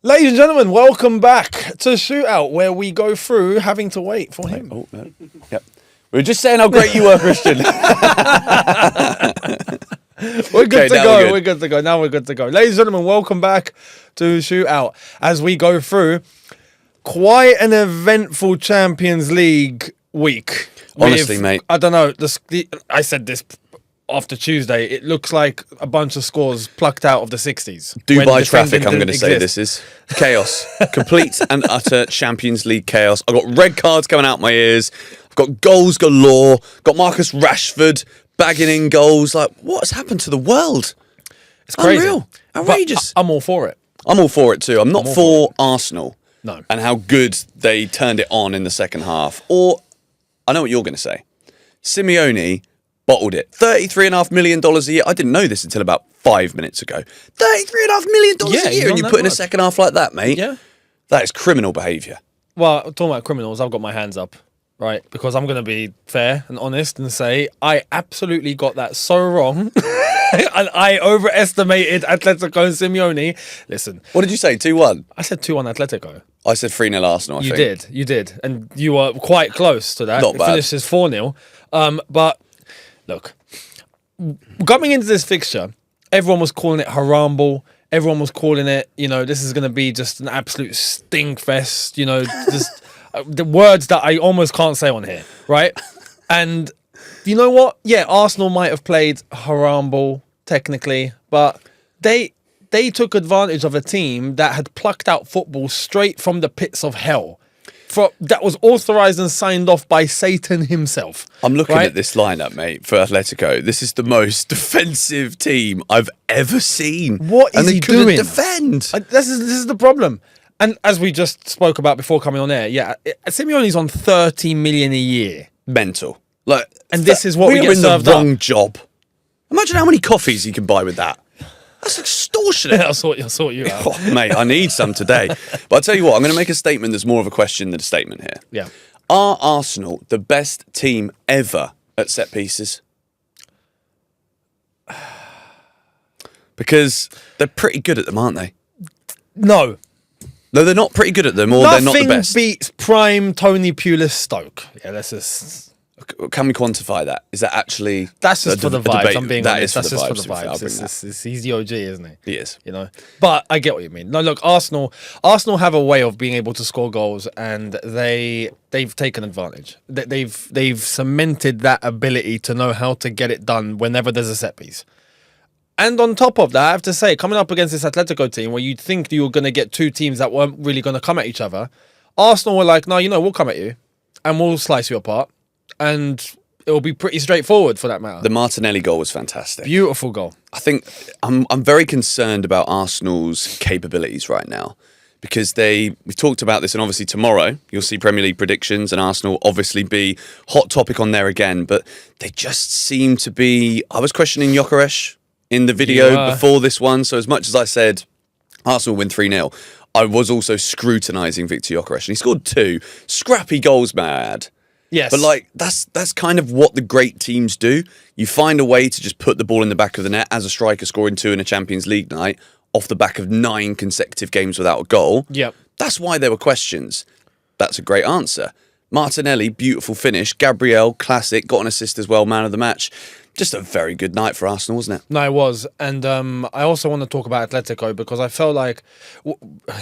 Ladies and gentlemen, welcome back to ShootOut, where we go through having to wait for him. Oh, no. Yep. We were just saying how great you were, Christian. We're good to go. We're good to go. Now we're good to go. Ladies and gentlemen, welcome back to ShootOut as we go through quite an eventful Champions League week. Honestly, mate. I don't know. I said this after Tuesday. It looks like a bunch of scores plucked out of the 60s. Dubai traffic, I'm going to say this is. Chaos. Complete and utter Champions League chaos. I've got red cards coming out my ears. I've got goals galore. Got Marcus Rashford bagging in goals. Like, what has happened to the world? It's crazy. Unreal. Outrageous. I'm all for it. I'm all for it too. I'm not for Arsenal. No. And how good they turned it on in the second half. Or, I know what you're going to say. Simeone bottled it. $33.5 million a year. I didn't know this until about 5 minutes ago. $33.5 million a year, and you put in a second half like that, mate. Yeah. That is criminal behaviour. Well, talking about criminals, I've got my hands up, right? Because I'm going to be fair and honest and say I absolutely got that so wrong. And I overestimated Atletico and Simeone. Listen. What did you say, 2-1? I said 2-1 Atletico. I said 3-0 Arsenal, I think. You did. And you were quite close to that. Not bad. It finishes 4-0. But, look, coming into this fixture, everyone was calling it haram ball. Everyone was calling it, this is going to be just an absolute stink fest, just the words that I almost can't say on here, right? And you know what? Yeah, Arsenal might have played haram ball technically, but they took advantage of a team that had plucked out football straight from the pits of hell. That was authorised and signed off by Satan himself. I'm looking at this lineup, mate, for Atletico. This is the most defensive team I've ever seen. What is he doing? And they couldn't defend. This is the problem. And as we just spoke about before coming on air, yeah, Simeone's on 30 million a year. Mental. And this is what we get served up. We're in the wrong job. Imagine how many coffees you can buy with that. That's extortionate. I'll sort you out. Oh, mate, I need some today. But I'll tell you what, I'm going to make a statement that's more of a question than a statement here. Yeah. Are Arsenal the best team ever at set pieces? Because they're pretty good at them, aren't they? No. No, they're not pretty good at them, or they're not the best. Nothing beats prime Tony Pulis Stoke. Yeah, that's just... Can we quantify that? Is that actually... That's just for the vibes, I'm being honest. That's just for the vibes. He's the OG, isn't he? He is. But I get what you mean. No, look, Arsenal have a way of being able to score goals, and they've taken advantage. They've cemented that ability to know how to get it done whenever there's a set piece. And on top of that, I have to say, coming up against this Atletico team where you'd think you were going to get two teams that weren't really going to come at each other, Arsenal were like, no, we'll come at you and we'll slice you apart. And it'll be pretty straightforward for that matter. The Martinelli goal was fantastic. Beautiful goal. I think I'm very concerned about Arsenal's capabilities right now because we've talked about this, and obviously tomorrow you'll see Premier League predictions and Arsenal obviously be hot topic on there again, but they just seem to be... I was questioning Gyökeres in the video before this one, so as much as I said Arsenal win 3-0, I was also scrutinising Victor Gyökeres, and he scored 2 scrappy goals, may I add. Yes. But that's kind of what the great teams do. You find a way to just put the ball in the back of the net as a striker scoring 2 in a Champions League night off the back of 9 consecutive games without a goal. Yep. That's why there were questions. That's a great answer. Martinelli, beautiful finish. Gabriel, classic, got an assist as well, man of the match. Just a very good night for Arsenal, wasn't it? No, it was. And I also want to talk about Atletico because I felt like...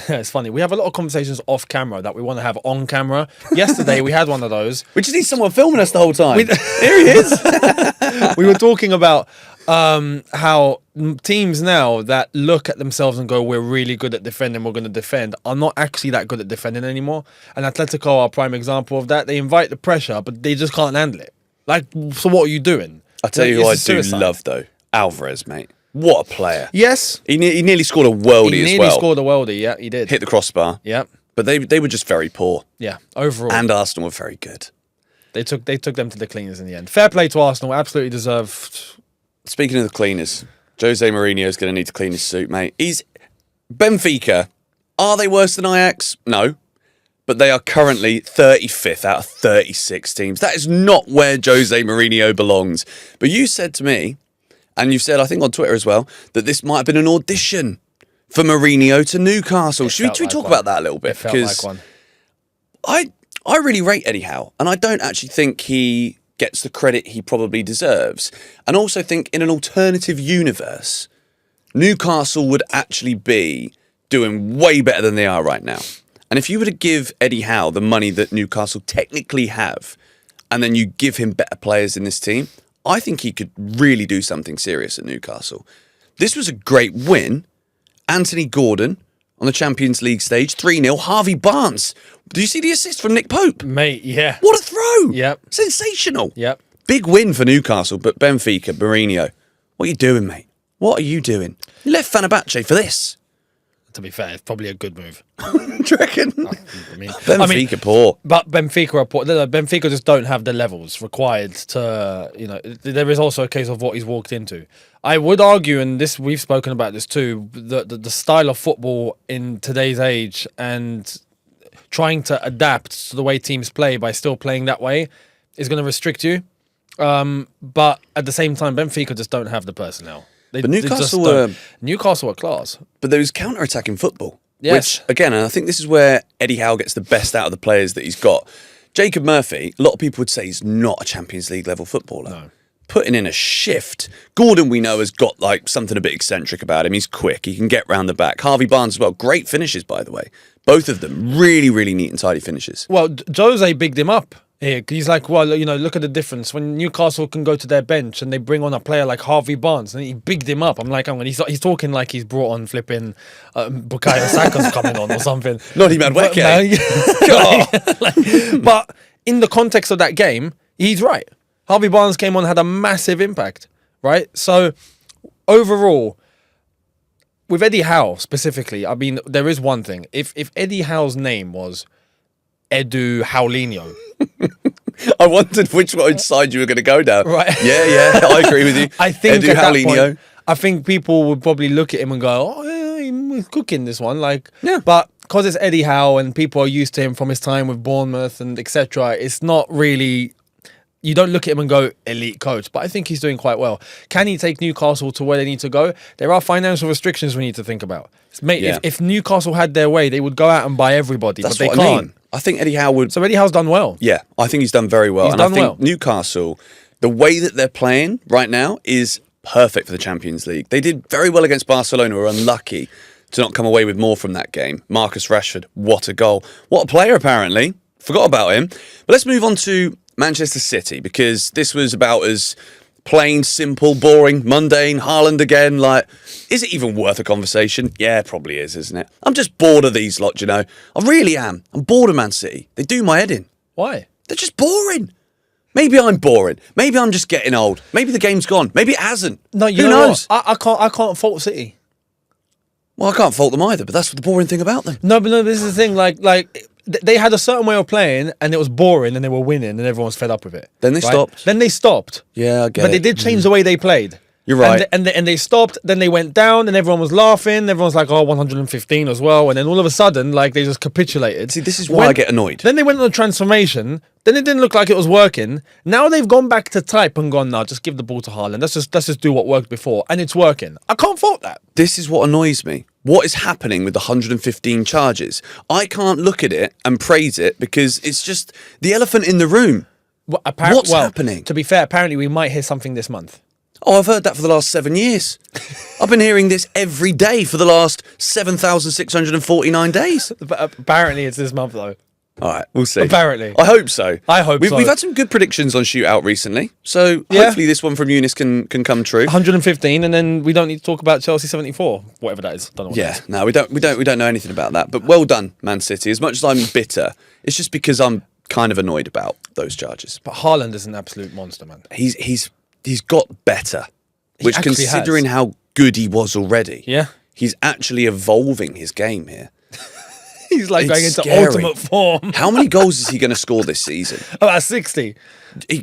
it's funny. We have a lot of conversations off camera that we want to have on camera. Yesterday, we had one of those. We just need someone filming us the whole time. Here he is. We were talking about how teams now that look at themselves and go, we're really good at defending, we're going to defend, are not actually that good at defending anymore. And Atletico are a prime example of that. They invite the pressure, but they just can't handle it. So what are you doing? I'll tell you who I do love, though. Alvarez, mate. What a player. Yes. He nearly scored a worldie as well. He nearly scored a worldie, yeah, he did. Hit the crossbar. Yeah. But they were just very poor. Yeah, overall. And Arsenal were very good. They took them to the cleaners in the end. Fair play to Arsenal. Absolutely deserved. Speaking of the cleaners, Jose Mourinho is going to need to clean his suit, mate. Benfica. Are they worse than Ajax? No. But they are currently 35th out of 36 teams. That is not where Jose Mourinho belongs. But you said to me, and you've said, I think on Twitter as well, that this might have been an audition for Mourinho to Newcastle. Should we like talk one. about that a little bit? It felt Because like one. I really rate Eddie Howe, and I don't actually think he gets the credit he probably deserves. And also think in an alternative universe, Newcastle would actually be doing way better than they are right now. And if you were to give Eddie Howe the money that Newcastle technically have, and then you give him better players in this team, I think he could really do something serious at Newcastle. This was a great win. Anthony Gordon on the Champions League stage, 3-0. Harvey Barnes. Do you see the assist from Nick Pope? Mate, yeah. What a throw! Yep. Sensational. Yep. Big win for Newcastle, but Benfica, Mourinho, what are you doing, mate? What are you doing? You left Fenerbahce for this. To be fair, it's probably a good move. Do you reckon? Benfica poor. But Benfica are poor. Benfica just don't have the levels required to, there is also a case of what he's walked into. I would argue, and this we've spoken about this too, the style of football in today's age and trying to adapt to the way teams play by still playing that way is going to restrict you. But at the same time, Benfica just don't have the personnel. But Newcastle are class. But there was counter-attacking football. Yes. Which, again, and I think this is where Eddie Howe gets the best out of the players that he's got. Jacob Murphy, a lot of people would say he's not a Champions League level footballer. No. Putting in a shift. Gordon, we know, has got like something a bit eccentric about him. He's quick. He can get round the back. Harvey Barnes as well. Great finishes, by the way. Both of them really, really neat and tidy finishes. Well, Jose bigged him up here. He's like, well, look at the difference. When Newcastle can go to their bench and they bring on a player like Harvey Barnes, and he bigged him up. I'm like, he's talking like he's brought on flipping Bukayo Saka's coming on or something. Not even Weke. But in the context of that game, he's right. Harvey Barnes came on, had a massive impact, right? So overall, with Eddie Howe specifically, I mean, there is one thing. If Eddie Howe's name was Edu Howlinho, I wondered which side you were going to go down. Right. Yeah, I agree with you. I think Edu at that Howlinho. point, I think people would probably look at him and go, "Oh, yeah, he's cooking this one." Yeah. But because it's Eddie Howe and people are used to him from his time with Bournemouth and etc., it's not really. You don't look at him and go, elite coach, but I think he's doing quite well. Can he take Newcastle to where they need to go? There are financial restrictions we need to think about. Mate, if Newcastle had their way, they would go out and buy everybody, but they can't. I mean. I think Eddie Howe would... So Eddie Howe's done well. Yeah, I think he's done very well. I think Newcastle, the way that they're playing right now is perfect for the Champions League. They did very well against Barcelona, were unlucky to not come away with more from that game. Marcus Rashford, what a goal. What a player, apparently. Forgot about him. But let's move on to Manchester City, because this was about as plain, simple, boring, mundane. Haaland again. Is it even worth a conversation? Yeah, it probably is, isn't it? I'm just bored of these lot, I really am. I'm bored of Man City. They do my head in. Why? They're just boring. Maybe I'm boring. Maybe I'm just getting old. Maybe the game's gone. Maybe it hasn't. No, Who knows? I can't fault City. Well, I can't fault them either, but that's the boring thing about them. No, this is the thing. They had a certain way of playing, and it was boring, and they were winning, and everyone was fed up with it. Then they stopped. Then they stopped. Yeah, I get it. But they did change the way they played. You're right. And they stopped, then they went down, and everyone was laughing. Everyone's like, 115 as well. And then all of a sudden, they just capitulated. See, this is why I get annoyed. Then they went on a transformation. Then it didn't look like it was working. Now they've gone back to type and gone, no, just give the ball to Haaland. Let's just do what worked before. And it's working. I can't fault that. This is what annoys me. What is happening with the 115 charges? I can't look at it and praise it because it's just the elephant in the room. What's happening? To be fair, apparently we might hear something this month. Oh, I've heard that for the last 7 years. I've been hearing this every day for the last 7,649 days. But apparently it's this month, though. All right, we'll see. Apparently. I hope so. We've had some good predictions on ShootOut recently, so hopefully this one from Eunice can come true. 115, and then we don't need to talk about Chelsea 74, whatever that is. Don't know what that is. No, we don't know anything about that. But well done, Man City. As much as I'm bitter, it's just because I'm kind of annoyed about those charges. But Haaland is an absolute monster, man. He's got better, which considering how good he was already, he's actually evolving his game here. He's going into ultimate form. How many goals is he going to score this season? About 60.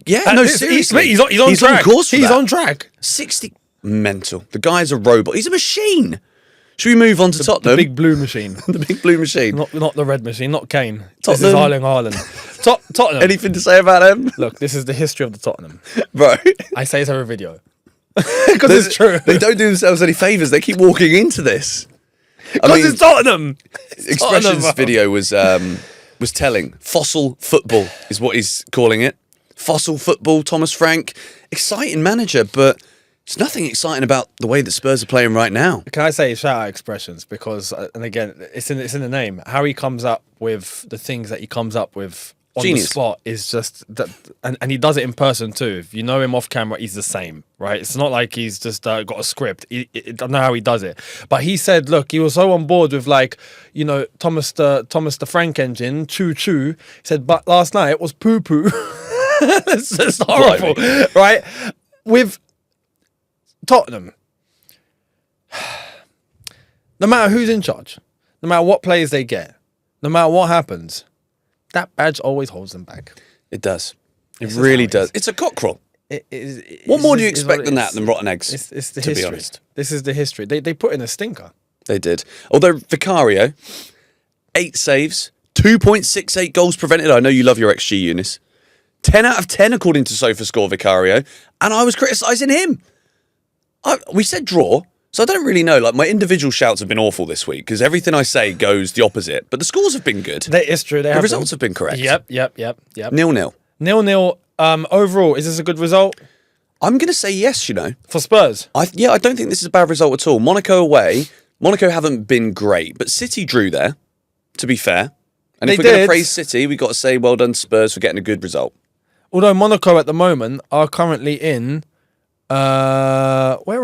Seriously. He's on track. On course for he's that. on track. 60. Mental. The guy's a robot. He's a machine. Should we move on to Tottenham? The big blue machine. The big blue machine. Not the red machine, not Kane. Tottenham. This is Haaland. Tottenham. Anything to say about him? Look, this is the history of the Tottenham. Bro. I say it's every video. Because it's true. They don't do themselves any favours. They keep walking into this. Because it's Tottenham. Expressions video was telling. Fossil football is what he's calling it. Fossil football, Thomas Frank. Exciting manager, but there's nothing exciting about the way that Spurs are playing right now. Can I say shout out Expressions? Because, and again, it's in the name. How he comes up with the things that he comes up with on Genius. the spot is just that, and he does it in person too. If you know him off camera, he's the same, right? It's not like he's just got a script. I don't know how he does it, but he said, look, he was so on board with Thomas the Frank engine, choo choo. He said, but last night it was poo poo. It's just horrible, right? With Tottenham, no matter who's in charge, no matter what players they get, no matter what happens, that badge always holds them back. It does. It really does. It's a cockerel. What more do you expect than that, than rotten eggs? It's the to history. be honest. This is the history. They put in a stinker. They did. Although Vicario, 8 saves, 2.68 goals prevented. I know you love your XG, Eunice. 10 out of 10 according to SofaScore Vicario. And I was criticising him. We said draw. So I don't really know. Like, my individual shouts have been awful this week because everything I say goes the opposite. But the scores have been good. It's true. The results have been correct. Yep. 0-0. 0-0. Overall, is this a good result I'm going to say yes, for Spurs? I don't think this is a bad result at all. Monaco away. Monaco haven't been great, but City drew there, to be fair. And if we're going to praise City, we've got to say well done Spurs for getting a good result. Although Monaco at the moment are currently in... where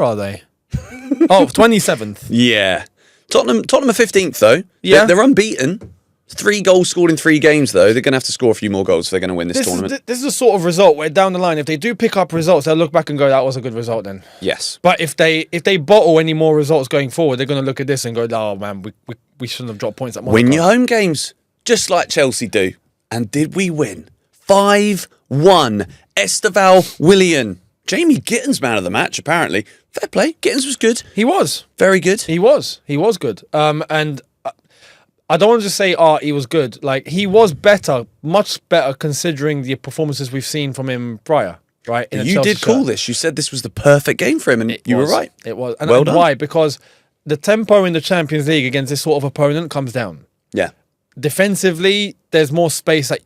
are they? 27th. Yeah. Tottenham are 15th, though. Yeah. They're unbeaten. 3 goals scored in 3 games, though. They're going to have to score a few more goals if they're going to win this tournament. This is a sort of result where down the line, if they do pick up results, they'll look back and go, that was a good result then. Yes. But if they bottle any more results going forward, they're going to look at this and go, oh man, we shouldn't have dropped points at Monaco. Win your home games, just like Chelsea do. And did we win? 5-1. Estevao Willian. Jamie Gittins man of the match, apparently. Fair play. Gittins was good. He was. Very good. He was good. And I don't want to just say, he was good. Like, he was better, much better, considering the performances we've seen from him prior, right? You did call this. You said this was the perfect game for him, and you were right. It was. And well done. Why? Because the tempo in the Champions League against this sort of opponent comes down. Yeah. Defensively, there's more space that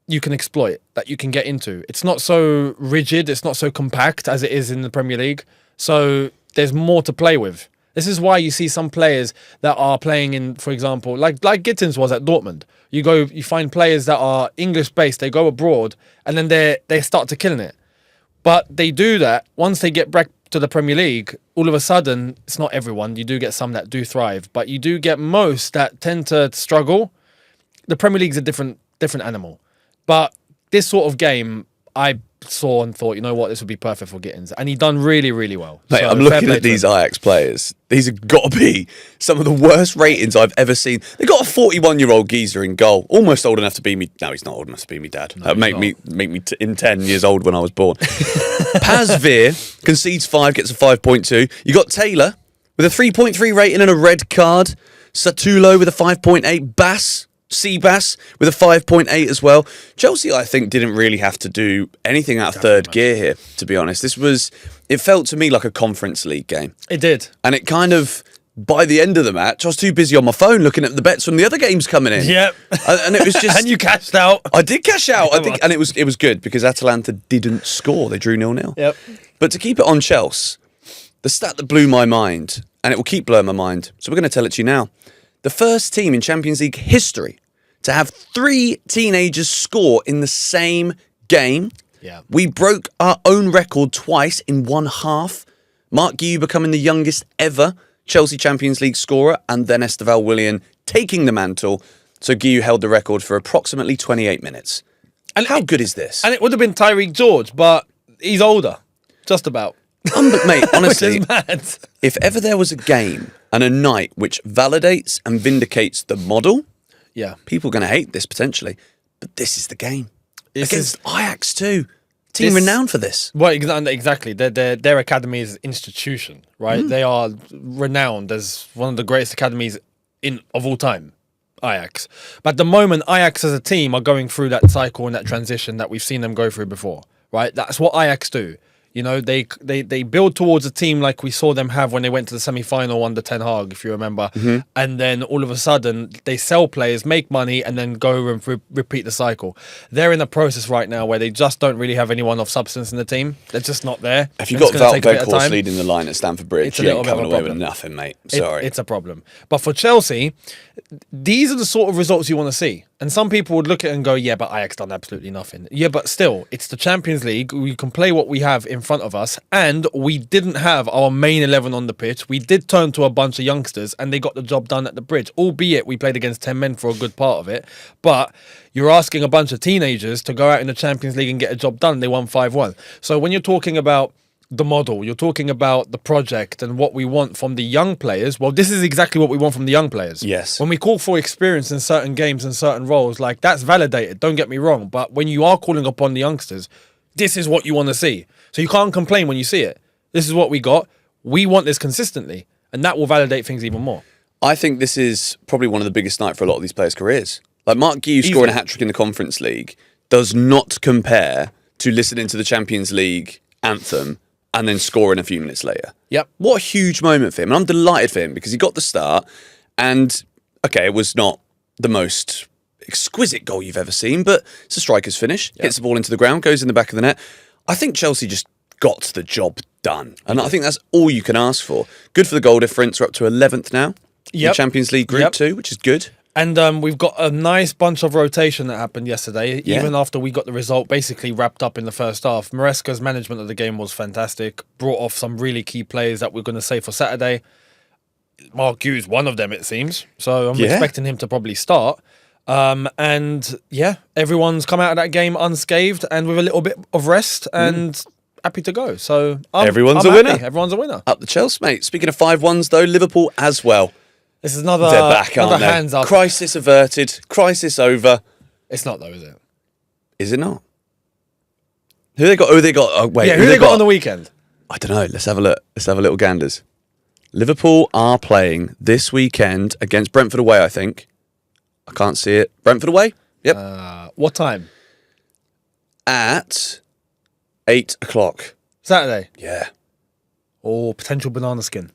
you can exploit, that you can get into. It's not so rigid, it's not so compact as it is in the Premier League. So there's more to play with. This is why you see some players that are playing in, for example, like Gittins was at Dortmund. You find players that are English-based, they go abroad, and then they start to killing it. But they do that, once they get back to the Premier League, all of a sudden, it's not everyone, you do get some that do thrive, but you do get most that tend to struggle. The Premier League's a different animal. But this sort of game, I saw and thought, you know what, this would be perfect for Gittins. And he done really, really well. Mate, So, I'm looking at these Ajax players. These have got to be some of the worst ratings I've ever seen. They got a 41-year-old geezer in goal, almost old enough to be me. No, he's not old enough to be me dad. That make me in 10 years old when I was born. Paz Veer concedes 5, gets a 5.2. You got Taylor with a 3.3 rating and a red card. Satulo with a 5.8. Seabass with a 5.8 as well. Chelsea, I think, didn't really have to do anything out of third gear here, to be honest. It felt to me like a Conference League game. It did. And it kind of, by the end of the match, I was too busy on my phone looking at the bets from the other games coming in. Yep. And it was just... And you cashed out. I did cash out. I think, and it was good because Atalanta didn't score. They drew 0-0. Yep. But to keep it on Chelsea, the stat that blew my mind, and it will keep blowing my mind, so we're going to tell it to you now. The first team in Champions League history to have 3 teenagers score in the same game. Yeah. We broke our own record twice in one half. Mark Guiu becoming the youngest ever Chelsea Champions League scorer, and then Estevao Willian taking the mantle. So Guiu held the record for approximately 28 minutes. And how good is this? And it would have been Tyreek George, but he's older. Just about. Mate, honestly, Which is mad. If ever there was a game and a night which validates and vindicates the model, Yeah. people are going to hate this potentially, but this is the game. This Against is- Ajax too. Team renowned for this. Well, exactly. Their academy is institution, right? They are renowned as one of the greatest academies of all time, Ajax. But at the moment, Ajax as a team are going through that cycle and that transition that we've seen them go through before, right? That's what Ajax do. You know, they build towards a team like we saw them have when they went to the semi-final under Ten Hag, if you remember. And then all of a sudden, they sell players, make money, and then go and repeat the cycle. They're in a process right now where they just don't really have anyone of substance in the team. They're just not there. If you've got Wout Weghorst leading the line at Stamford Bridge, you ain't coming away with nothing, mate. Sorry. It's a problem. But for Chelsea, these are the sort of results you want to see. And some people would look at it and go, yeah, but Ajax done absolutely nothing. Yeah, but still, it's the Champions League. We can play what we have in front of us. And we didn't have our main 11 on the pitch. We did turn to a bunch of youngsters and they got the job done at the Bridge. Albeit we played against 10 men for a good part of it. But you're asking a bunch of teenagers to go out in the Champions League and get a job done. They won 5-1. So when you're talking about the model, you're talking about the project and what we want from the young players. Well, this is exactly what we want from the young players. Yes. When we call for experience in certain games and certain roles, like that's validated, don't get me wrong. But when you are calling upon the youngsters, this is what you want to see. So you can't complain when you see it. This is what we got. We want this consistently. And that will validate things even more. I think this is probably one of the biggest nights for a lot of these players' careers. Like Mark Guiu scoring a hat-trick in the Conference League does not compare to listening to the Champions League anthem and then scoring a few minutes later. Yep. What a huge moment for him. And I'm delighted for him because he got the start and, okay, it was not the most exquisite goal you've ever seen, but it's a striker's finish. Yep. Hits the ball into the ground, goes in the back of the net. I think Chelsea just got the job done. And I think that's all you can ask for. Good for the goal difference. We're up to 11th now. Yep. In Champions League Group 2, which is good. And we've got a nice bunch of rotation that happened yesterday, even after we got the result basically wrapped up in the first half. Maresca's management of the game was fantastic, brought off some really key players that we're going to say for Saturday. Mark Guiu's one of them, it seems. So I'm expecting him to probably start. And everyone's come out of that game unscathed and with a little bit of rest and happy to go. So everyone's a happy. winner. Everyone's a winner. Up the Chelsea, mate. Speaking of 5-1s, though, Liverpool as well. This is another, they're back, aren't they? Hands up. Crisis averted. Crisis over. It's not though, is it? Is it not? Who they got? Oh, they got. Oh, wait. Yeah, who they got on the weekend? I don't know. Let's have a look. Let's have a little ganders. Liverpool are playing this weekend against Brentford away, I think. I can't see it. Brentford away? Yep. What time? At 8 o'clock. Saturday? Yeah. Or potential banana skin.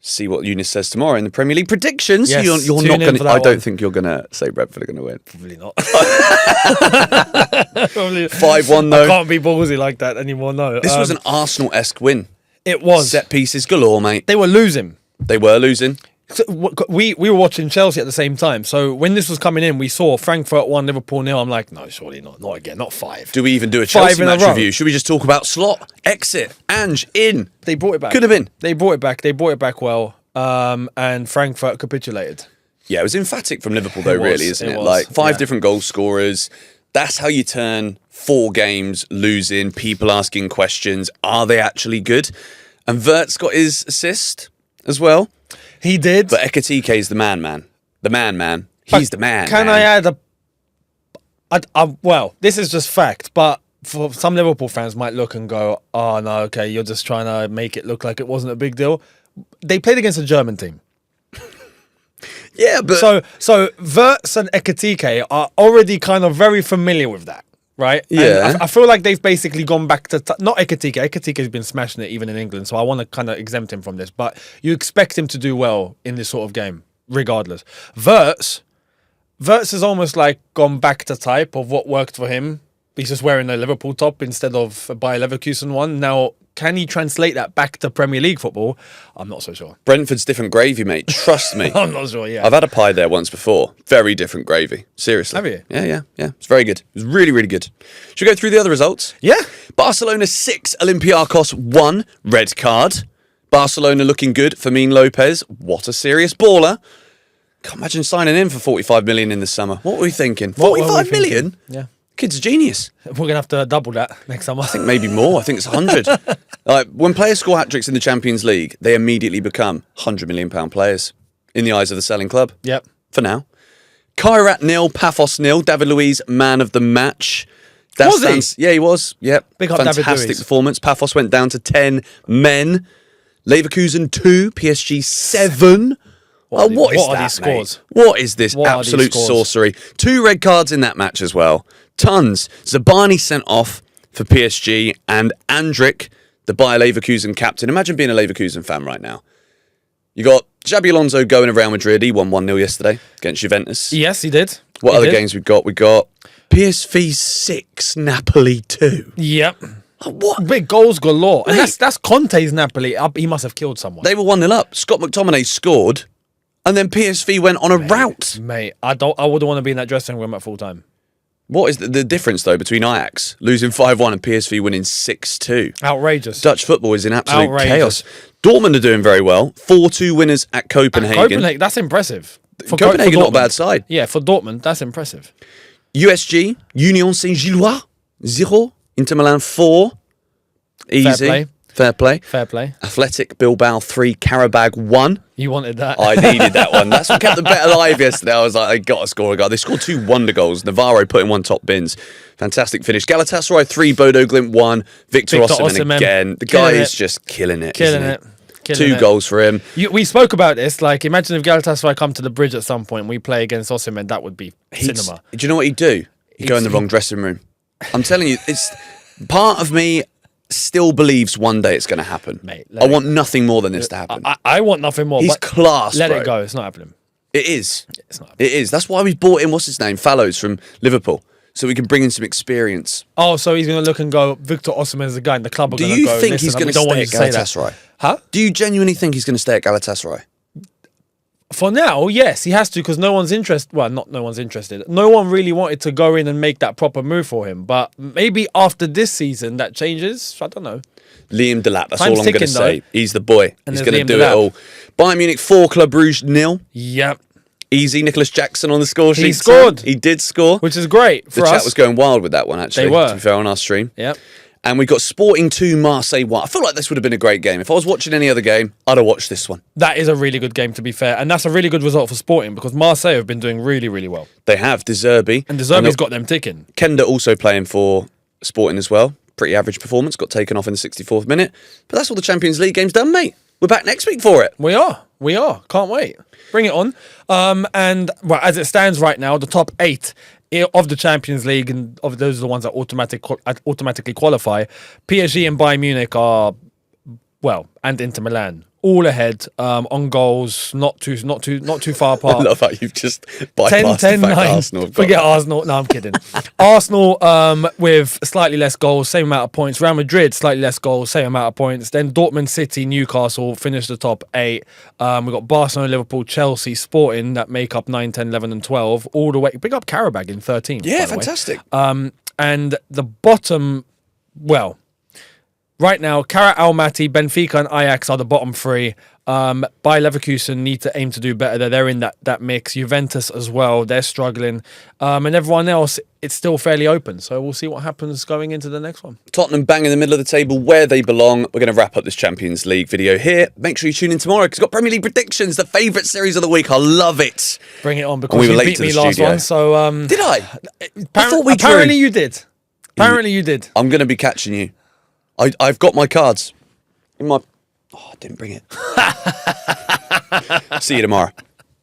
See what Eunice says tomorrow in the Premier League predictions. Yes, you're not going to. I don't think you're going to say Brentford are going to win. Probably not. 5-1 though. I can't be ballsy like that anymore. No. This was an Arsenal-esque win. It was. Set pieces galore, mate. They were losing. They were losing. So, we were watching Chelsea at the same time. So when this was coming in, we saw Frankfurt 1, Liverpool 0. I'm like, no, surely not. Not again. Not 5. Do we even do a Chelsea match review? Should we just talk about slot, exit, Ange, in? They brought it back. Could have been. They brought it back. They brought it back well. And Frankfurt capitulated. Yeah, it was emphatic from Liverpool though, really, isn't it? Like 5 different goal scorers. That's how you turn 4 games losing, people asking questions. Are they actually good? And Wirtz got his assist as well. He did. But Ekatike is the man. The man. He's the man. Can I add well, this is just fact, but for some Liverpool fans might look and go, oh, no, okay, you're just trying to make it look like it wasn't a big deal. They played against a German team. Yeah, but... So Wirtz and Ekatike are already kind of very familiar with that, right? Yeah. And I feel like they've basically gone back to... not Ekatike. Ekatike has been smashing it even in England, so I want to kind of exempt him from this. But you expect him to do well in this sort of game, regardless. Wirtz has almost like gone back to type of what worked for him. He's just wearing a Liverpool top instead of a Bayer Leverkusen one. Now, can he translate that back to Premier League football? I'm not so sure. Brentford's different gravy, mate. Trust me. I'm not sure, yeah. I've had a pie there once before. Very different gravy. Seriously. Have you? Yeah. It's very good. It was really, really good. Should we go through the other results? Yeah. Barcelona 6, Olympiacos 1. Red card. Barcelona looking good. Fermin Lopez. What a serious baller. Can't imagine signing in for 45 million in the summer. What were we thinking? 45 million? Yeah. Kid's a genius. We're going to have to double that next summer. I think maybe more. I think it's 100. When players score hat-tricks in the Champions League, they immediately become £100 million players in the eyes of the selling club. Yep. For now. Kairat 0, Paphos 0. David Luiz, man of the match. Was he? Yeah, he was. Yep. Big up David Luiz. Fantastic performance. Paphos went down to 10 men. Leverkusen 2, PSG 7. What are these scores? What is this absolute sorcery? 2 red cards in that match as well. Tons. Zabani sent off. for PSG, and Andrik, the Bayer Leverkusen captain. Imagine being a Leverkusen fan right now. You got Xabi Alonso going to Real Madrid. He won 1-0 yesterday against Juventus. Yes, he did. What other games we got? We got PSV 6, Napoli 2. Yep. What? Big goals galore. And that's Conte's Napoli. He must have killed someone. They were 1-0 up. Scott McTominay scored, and then PSV went on a rout. Mate, I wouldn't want to be in that dressing room at full time. What is the difference, though, between Ajax losing 5-1 and PSV winning 6-2? Outrageous. Dutch football is in absolute chaos. Dortmund are doing very well. 4-2 winners at Copenhagen. That's impressive. Copenhagen, not a bad side. Yeah, for Dortmund, that's impressive. USG, Union Saint-Gilloise, 0. Inter Milan 4. Easy. Fair play. Athletic Bilbao 3, Karabag 1. You wanted that. I needed that one. That's what kept the bet alive yesterday. I was like, they got to score a goal. They scored 2 wonder goals. Navarro put in 1 top bins. Fantastic finish. Galatasaray 3, Bodo Glimt 1. Victor Osimhen again. The guy is just killing it. Killing it. 2 goals for him. We spoke about this. Like, imagine if Galatasaray come to the bridge at some point and we play against Osimhen. That would be cinema. Do you know what he'd do? He'd go in the wrong dressing room. I'm telling you, it's part of me still believes one day it's going to happen. Mate, I want nothing more than this to happen. I want nothing more. He's class, Let bro. it go. It's not happening. It is. It's not happening. It is. That's why we bought in, what's his name? Fallows from Liverpool. So we can bring in some experience. Oh, so he's going to look and go, Victor Osimhen is the guy in the club. Do you think he's going to stay at Galatasaray? Huh? Do you genuinely think he's going to stay at Galatasaray? For now, yes, he has to because no one's interested. Well, not no one's interested. No one really wanted to go in and make that proper move for him. But maybe after this season that changes. I don't know. Liam Delap, that's Time's all I'm going to say. though. He's the boy. And he's going to Liam do Delap. it all. Bayern Munich 4, Club Brugge 0. Yep. Easy. Nicholas Jackson on the score sheet. He scored. He did score. Which is great for the us. chat was going wild with that one, actually. They were. To be fair, on our stream. Yep. And we got Sporting 2, Marseille 1. I feel like this would have been a great game. If I was watching any other game, I'd have watched this one. That is a really good game, to be fair. And that's a really good result for Sporting because Marseille have been doing really, really well. They have. De Zerbi. And De Zerbi's got them ticking. Kenda also playing for Sporting as well. Pretty average performance. Got taken off in the 64th minute. But that's all the Champions League game's done, mate. We're back next week for it. We are. Can't wait. Bring it on. And well, as it stands right now, the top 8 of the Champions League, and of those are the ones that automatically qualify. PSG and Bayern Munich are, well, and Inter Milan, all ahead on goals, not too far apart. I love how you've just bypassed 10, the fact that 9. Arsenal have got Forget Arsenal. No, I'm kidding. Arsenal with slightly less goals, same amount of points. Real Madrid, slightly less goals, same amount of points. Then Dortmund, City, Newcastle finish the top 8. We've got Barcelona, Liverpool, Chelsea, Sporting that make up 9, 10, 11 and 12. All the way. Pick up Karabag in 13. Yeah, fantastic. And the bottom, well, right now, Kara Almaty, Benfica and Ajax are the bottom 3. Bayer Leverkusen need to aim to do better. They're in that mix. Juventus as well, they're struggling. And everyone else, it's still fairly open. So we'll see what happens going into the next one. Tottenham bang in the middle of the table where they belong. We're going to wrap up this Champions League video here. Make sure you tune in tomorrow because we've got Premier League predictions, the favourite series of the week. I love it. Bring it on because you beat me last one. So did I? I thought we drew. Apparently you did. You did. I'm going to be catching you. I've got my cards in my... Oh, I didn't bring it. See you tomorrow.